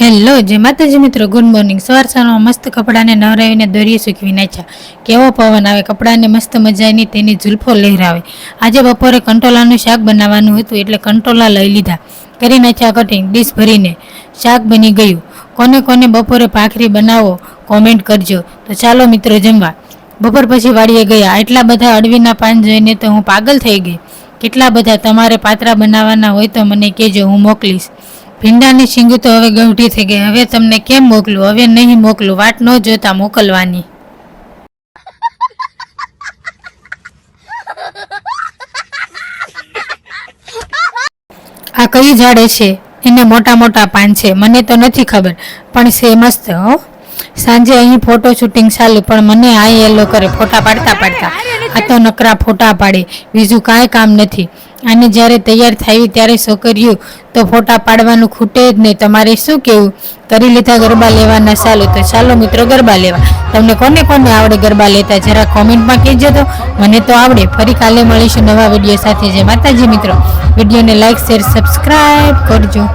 Hello જય માતાજી મિત્રો, ગુડ મોર્નિંગ। સવારમાં મસ્ત કપડાને નવરાવીને દોરીએ સૂકવી નાખ્યા। કેવો પવન આવે, કપડાને મસ્ત મજાની તેની ઝુલ્ફો લહેરાવે। આજે બપોરે કંટોલાનું શાક બનાવવાનું હતું એટલે કંટોલા લઈ લીધા, કરી નાખ્યા કટિંગ, ડીશ ભરીને શાક બની ગયું। કોને કોને બપોરે ભાખરી બનાવો કોમેન્ટ કરજો। તો ચાલો મિત્રો જમવા। બપોર પછી વાડીએ ગયા, આટલા બધા અળવીના પાન જોઈને તો હું પાગલ થઈ ગઈ। કેટલા બધા તમારે પાત્રા બનાવવાના હોય તો મને કહેજો, હું મોકલીશ। ભીંડાની શીંગ તો હવે ગૌઠી થઈ ગઈ, હવે તમને કેમ મોકલું? હવે નહીં મોકલું, વાટ ન જોતા મોકલવાની। આ કઈ ઝાડે છે? એને મોટા મોટા પાન છે, મને તો નથી ખબર, પણ છે મસ્ત હો। સાંજે અહીં ફોટો શૂટિંગ ચાલુ, પણ મને આ યેલો કરે ફોટા પાડતા પાડતા। આ તો નકરા ફોટા પાડે, બીજું કાંઈ કામ નથી। અને જ્યારે તૈયાર થઈ ત્યારે છોકરીઓ તો ફોટા પાડવાનું ખૂટે જ નહીં। તમારે શું કહેવું? કરી લીધા ગરબા લેવાના ચાલુ? તો ચાલો મિત્રો ગરબા લેવા। તમને કોને કોને આવડે ગરબા લેતા જરા કોમેન્ટમાં કહેજો તો, મને તો આવડે। ફરી કાલે મળીશું નવા વિડીયો સાથે। જય માતાજી મિત્રો, વિડીયોને લાઈક શેર સબસ્ક્રાઈબ કરજો।